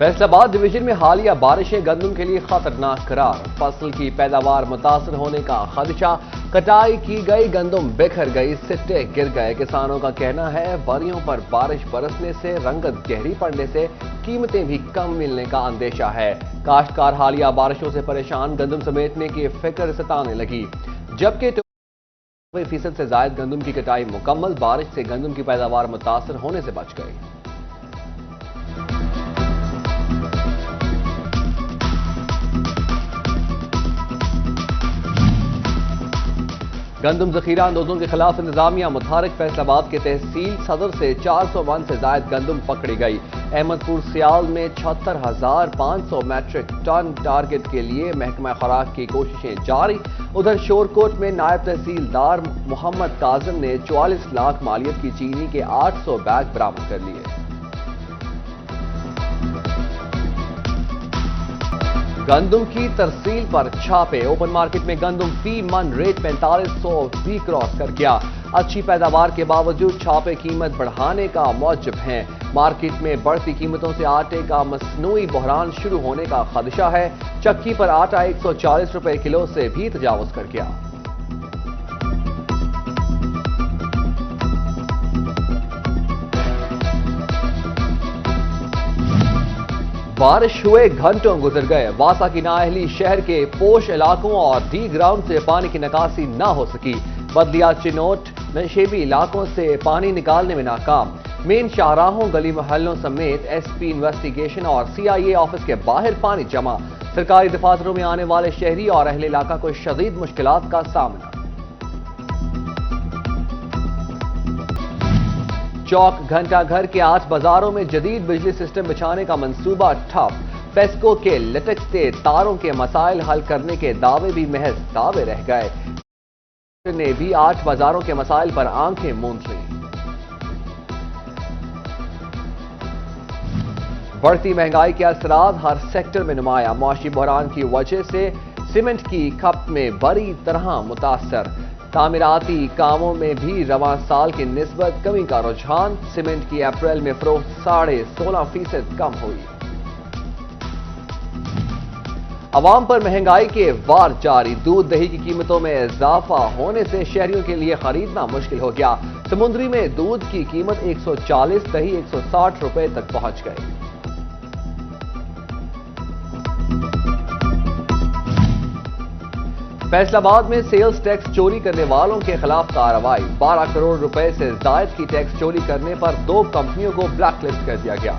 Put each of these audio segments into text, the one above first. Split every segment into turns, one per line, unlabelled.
فیصل آباد ڈویژن میں حالیہ بارشیں گندم کے لیے خطرناک قرار، فصل کی پیداوار متاثر ہونے کا خدشہ، کٹائی کی گئی گندم بکھر گئی، سٹے گر گئے۔ کسانوں کا کہنا ہے بریوں پر بارش برسنے سے رنگت گہری پڑنے سے قیمتیں بھی کم ملنے کا اندیشہ ہے۔ کاشتکار حالیہ بارشوں سے پریشان، گندم سمیٹنے کی فکر ستانے لگی، جبکہ 90% سے زائد گندم کی کٹائی مکمل، بارش سے گندم کی پیداوار متاثر ہونے سے بچ گئی۔ گندم ذخیرہ اندوزوں کے خلاف انتظامیہ متحرک، فیصل آباد کے تحصیل صدر سے 400 من سے زائد گندم پکڑی گئی۔ احمد پور سیال میں 76,500 میٹرک ٹن ٹارگٹ کے لیے محکمہ خوراک کی کوششیں جاری۔ ادھر شورکوٹ میں نائب تحصیلدار محمد کاظم نے 44 لاکھ مالیت کی چینی کے 800 بیگ برآمد کر لیے۔ گندم کی ترسیل پر چھاپے، اوپن مارکیٹ میں گندم فی من ریٹ 4500 بھی کراس کر گیا۔ اچھی پیداوار کے باوجود چھاپے قیمت بڑھانے کا موجب ہیں۔ مارکیٹ میں بڑھتی قیمتوں سے آٹے کا مصنوعی بحران شروع ہونے کا خدشہ ہے۔ چکی پر آٹا 140 روپے کلو سے بھی تجاوز کر گیا۔ بارش ہوئے گھنٹوں گزر گئے، واسا کی نااہلی شہر کے پوش علاقوں اور ڈی گراؤنڈ سے پانی کی نکاسی نہ ہو سکی۔ بدلیات چنوٹ نشیبی علاقوں سے پانی نکالنے میں ناکام۔ مین شاہراہوں، گلی محلوں سمیت ایس پی انویسٹیگیشن اور CIA آفس کے باہر پانی جمع۔ سرکاری دفاتروں میں آنے والے شہری اور اہل علاقہ کو شدید مشکلات کا سامنا۔ چوک گھنٹہ گھر کے 8 بازاروں میں جدید بجلی سسٹم بچھانے کا منصوبہ ٹھپ۔ فیسکو کے لٹکتے تاروں کے مسائل حل کرنے کے دعوے بھی محض دعوے رہ گئے۔ نے بھی 8 بازاروں کے مسائل پر آنکھیں موند لیں۔ بڑھتی مہنگائی کے اثرات ہر سیکٹر میں نمایاں، معاشی بحران کی وجہ سے سیمنٹ کی کھپت میں بڑی طرح متاثر۔ تعمیراتی کاموں میں بھی رواں سال کی نسبت کمی کا رجحان، سیمنٹ کی اپریل میں فروخت 16.5% کم ہوئی۔ عوام پر مہنگائی کے وار جاری، دودھ دہی کی قیمتوں میں اضافہ ہونے سے شہریوں کے لیے خریدنا مشکل ہو گیا۔ سمندری میں دودھ کی قیمت 140، دہی 160 روپے تک پہنچ گئی۔ فیصل آباد میں سیلز ٹیکس چوری کرنے والوں کے خلاف کارروائی، 12 کروڑ روپے سے زائد کی ٹیکس چوری کرنے پر 2 کمپنیوں کو بلیک لسٹ کر دیا گیا۔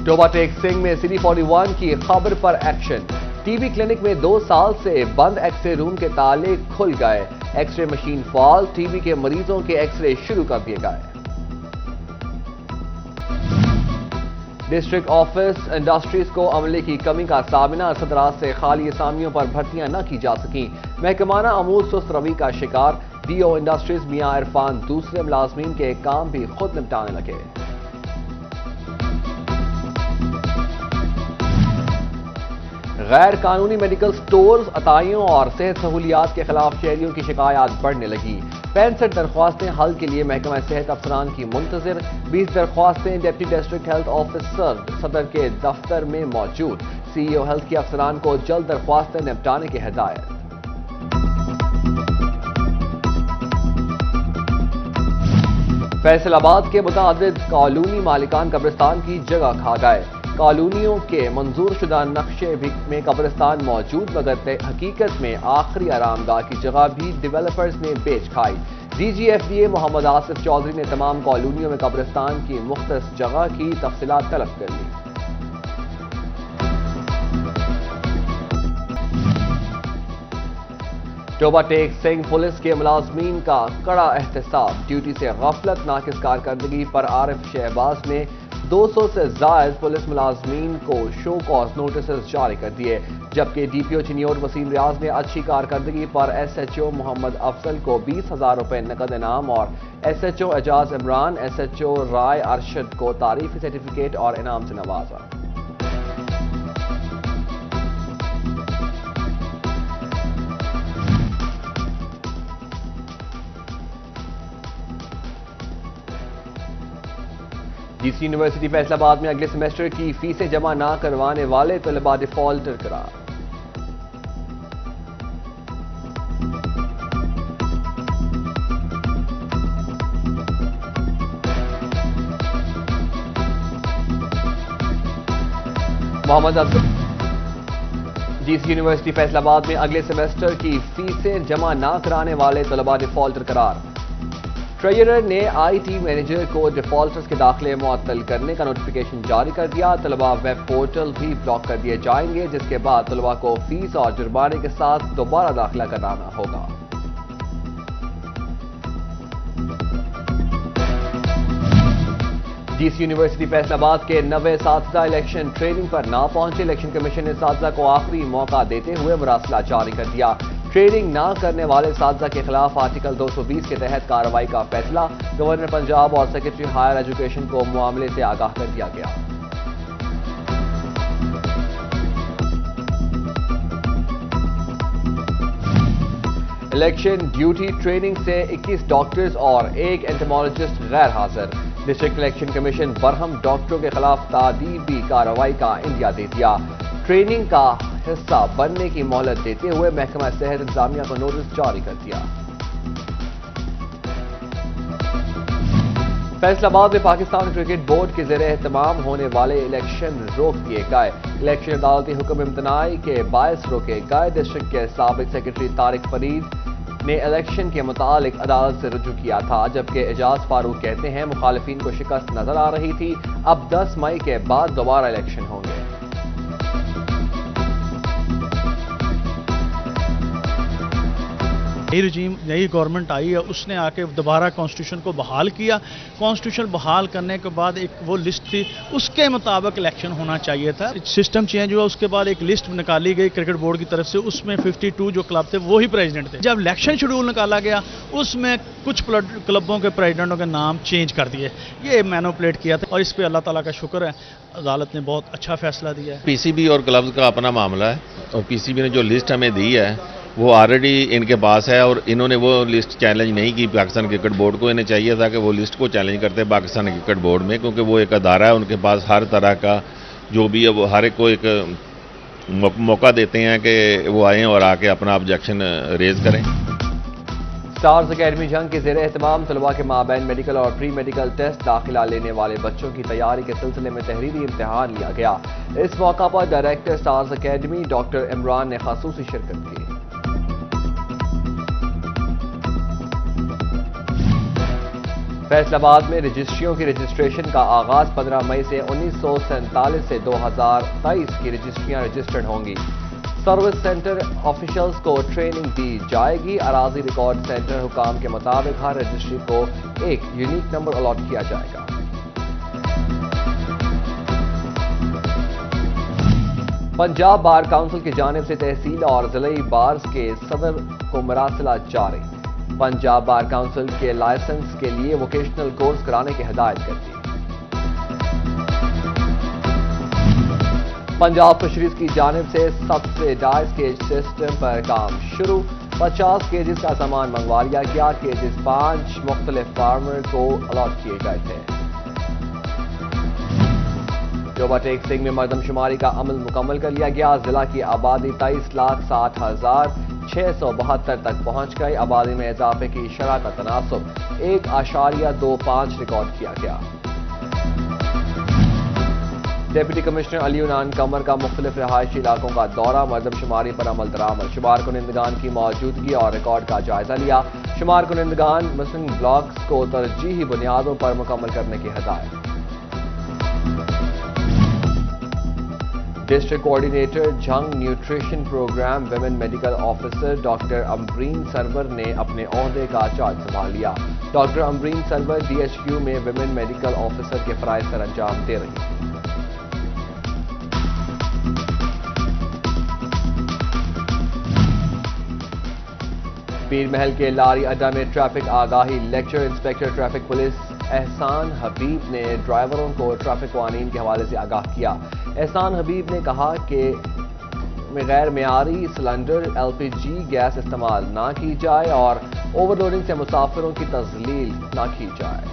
ٹوبہ ٹیک سنگھ میں سٹی 41 کی خبر پر ایکشن، ٹی بی کلینک میں 2 سال سے بند ایکس رے روم کے تالے کھل گئے، ایکس رے مشین فعال، ٹی بی کے مریضوں کے ایکس رے شروع کر دیے گئے۔ ڈسٹرکٹ آفس انڈسٹریز کو عملے کی کمی کا سامنا، صدرات سے خالی اسامیوں پر بھرتیاں نہ کی جا سکیں، محکمانہ امور سست روی کا شکار، ڈی او انڈسٹریز میاں عرفان دوسرے ملازمین کے کام بھی خود نپٹانے لگے۔ غیر قانونی میڈیکل سٹورز، عطائیوں اور صحت سہولیات کے خلاف شہریوں کی شکایات بڑھنے لگی۔ 65 درخواستیں حل کے لیے محکمہ صحت افسران کی منتظر، 20 درخواستیں ڈپٹی ڈسٹرکٹ ہیلتھ آفیسر صدر کے دفتر میں موجود، CEO ہیلتھ کے افسران کو جلد درخواستیں نپٹانے کی ہدایت۔ فیصل آباد کے متعدد کالونی مالکان قبرستان کی جگہ کھا گئے۔ کالونیوں کے منظور شدہ نقشے میں قبرستان موجود، مگر حقیقت میں آخری آرام گاہ کی جگہ بھی ڈیولپرز نے بیچ کھائی۔ DG FDA محمد آصف چودھری نے تمام کالونیوں میں قبرستان کی مختص جگہ کی تفصیلات طلب کر لی۔ ٹوبہ ٹیک سنگھ پولیس کے ملازمین کا کڑا احتساب، ڈیوٹی سے غفلت، ناقص کارکردگی پر عارف شہباز نے 200 سے زائد پولیس ملازمین کو شو کاز نوٹسز جاری کر دیے، جبکہ DPO چنیوٹ وسیم ریاض نے اچھی کارکردگی پر SHO محمد افضل کو 20,000 روپے نقد انعام اور SHO اعجاز عمران، SHO رائے ارشد کو تعریفی سرٹیفکیٹ اور انعام سے نوازا۔ جی سی یونیورسٹی فیصل آباد میں اگلے سیمسٹر کی فیسیں جمع نہ کروانے والے طلباء ڈیفالٹر قرار۔ محمد جی سی یونیورسٹی فیصل آباد میں اگلے سیمسٹر کی فیسیں جمع نہ کرانے والے طلباء ڈیفالٹر قرار۔ ٹریجرر نے آئی ٹی مینیجر کو ڈیفالٹرز کے داخلے معطل کرنے کا نوٹیفیکیشن جاری کر دیا۔ طلباء ویب پورٹل بھی بلاک کر دیے جائیں گے، جس کے بعد طلباء کو فیس اور جرمانے کے ساتھ دوبارہ داخلہ کرانا ہوگا۔ جی سی یونیورسٹی فیصل آباد کے 90 اساتذہ الیکشن ٹریننگ پر نہ پہنچے۔ الیکشن کمیشن نے اساتذہ کو آخری موقع دیتے ہوئے مراسلہ جاری کر دیا۔ ٹریننگ نہ کرنے والے اساتذہ کے خلاف آرٹیکل 220 کے تحت کارروائی کا فیصلہ۔ گورنر پنجاب اور سیکرٹری ہائر ایجوکیشن کو معاملے سے آگاہ کر دیا گیا۔ الیکشن ڈیوٹی ٹریننگ سے 21 ڈاکٹرز اور 1 انٹیمالوجسٹ غیر حاضر۔ ڈسٹرکٹ الیکشن کمیشن برہم ڈاکٹروں کے خلاف تعدیبی کارروائی کا اندیا دے دیا۔ ٹریننگ کا حصہ بننے کی مہلت دیتے ہوئے محکمہ صحت انتظامیہ کو نوٹس جاری کر دیا۔ فیصل آباد میں پاکستان کرکٹ بورڈ کے زیر اہتمام ہونے والے الیکشن روک دیے گئے۔ الیکشن عدالتی حکم امتناعی کے باعث روکے گئے۔ ڈسٹرکٹ کے سابق سیکرٹری طارق فرید نے الیکشن کے متعلق عدالت سے رجوع کیا تھا، جبکہ اعجاز فاروق کہتے ہیں مخالفین کو شکست نظر آ رہی تھی۔ اب 10 مئی کے بعد دوبارہ الیکشن ہوں گے۔
نئی رجیم نئی گورنمنٹ آئی ہے، اس نے آ کے دوبارہ کانسٹیٹیوشن کو بحال کیا۔ کانسٹیٹیوشن بحال کرنے کے بعد ایک وہ لسٹ تھی، اس کے مطابق الیکشن ہونا چاہیے تھا۔ سسٹم چینج ہوا، اس کے بعد ایک لسٹ نکالی گئی کرکٹ بورڈ کی طرف سے، اس میں 52 جو کلب تھے وہی پریزیڈنٹ تھے۔ جب الیکشن شیڈول نکالا گیا، اس میں کچھ کلبوں کے پریزیڈنٹوں کے نام چینج کر دیے۔ یہ مینوپولیٹ کیا تھا اور اس پہ اللہ تعالیٰ کا شکر ہے عدالت نے بہت اچھا فیصلہ دیا ہے۔
پی سی بی اور کلبز کا اپنا معاملہ ہے، اور پی سی بی نے جو لسٹ ہمیں دی ہے وہ آلریڈی ان کے پاس ہے، اور انہوں نے وہ لسٹ چیلنج نہیں کی پاکستان کرکٹ بورڈ کو۔ انہیں چاہیے تھا کہ وہ لسٹ کو چیلنج کرتے پاکستان کرکٹ بورڈ میں، کیونکہ وہ ایک ادارہ ہے، ان کے پاس ہر طرح کا جو بھی ہے وہ ہر ایک کو ایک موقع دیتے ہیں کہ وہ آئیں اور آ کے اپنا آبجیکشن ریز کریں۔
سٹارز اکیڈمی جنگ کے زیر اہتمام طلباء کے مابین میڈیکل اور پری میڈیکل ٹیسٹ داخلہ لینے والے بچوں کی تیاری کے سلسلے میں تحریری امتحان لیا گیا۔ اس موقع پر director stars academy doctor Imran نے خصوصی شرکت کی۔ فیصل آباد میں رجسٹریوں کی رجسٹریشن کا آغاز 15 مئی سے 1947 سے 2023 کی رجسٹریاں رجسٹرڈ ہوں گی۔ سروس سینٹر آفیشلز کو ٹریننگ دی جائے گی۔ اراضی ریکارڈ سینٹر حکام کے مطابق ہر رجسٹری کو ایک یونیک نمبر الاٹ کیا جائے گا۔ پنجاب بار کونسل کی جانب سے تحصیل اور ضلعی بارز کے صدر کو مراسلہ جاری۔ پنجاب بار کونسل کے لائسنس کے لیے ووکیشنل کورس کرانے کی ہدایت کر دی۔ پنجاب فشریز کی جانب سے سبسڈائز کیج سسٹم پر کام شروع۔ 50 کیجز کا سامان منگوا لیا گیا۔ کیجز 5 مختلف فارمر کو الاٹ کیے گئے تھے۔ جوبا ٹیک سنگھ میں مردم شماری کا عمل مکمل کر لیا گیا۔ ضلع کی آبادی 23,60,672 تک پہنچ گئی۔ آبادی میں اضافے کی شرح کا تناسب 1.25 ریکارڈ کیا گیا۔ ڈپٹی کمشنر علی عنان قمر کا مختلف رہائشی علاقوں کا دورہ۔ مردم شماری پر عمل درآمد، شمار کنندگان کی موجودگی اور ریکارڈ کا جائزہ لیا۔ شمار کنندگان مسنگ بلاکس کو ترجیحی بنیادوں پر مکمل کرنے کی ہدایت۔ ڈسٹرکٹ کوآرڈینیٹر جنگ nutrition programme women medical officer doctor Ambreen Sarwar نے اپنے عہدے کا چارج سنبھال لیا۔ Doctor Ambreen Sarwar D H Q میں ویمن میڈیکل آفیسر کے فرائض سر انجام دے رہی تھی۔ پیر محل کے لاری اڈا میں ٹریفک آگاہی لیکچر۔ انسپکٹر ٹریفک پولیس احسان حبیب نے ڈرائیوروں کو ٹریفک قوانین کے حوالے سے آگاہ کیا۔ احسان حبیب نے کہا کہ غیر معیاری cylinder L P G gas استعمال نہ کی جائے اور اوور لوڈنگ سے مسافروں کی تذلیل نہ کی جائے۔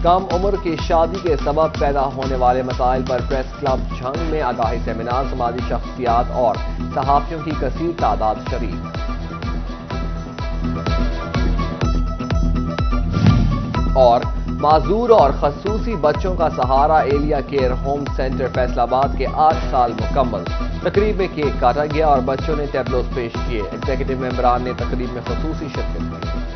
کم عمر کی شادی کے سبب پیدا ہونے والے مسائل پر پریس کلب جھنگ میں آگاہی سیمینار، سماجی شخصیات اور صحافیوں کی کثیر تعداد شریک۔ اور معذور اور خصوصی بچوں کا سہارا ایلیا کیئر ہوم سینٹر فیصل آباد کے 8 سال مکمل۔ تقریب میں کیک کاٹا گیا اور بچوں نے ٹیبلوز پیش کیے۔ ایگزیکٹو ممبران نے تقریب میں خصوصی شرکت کی۔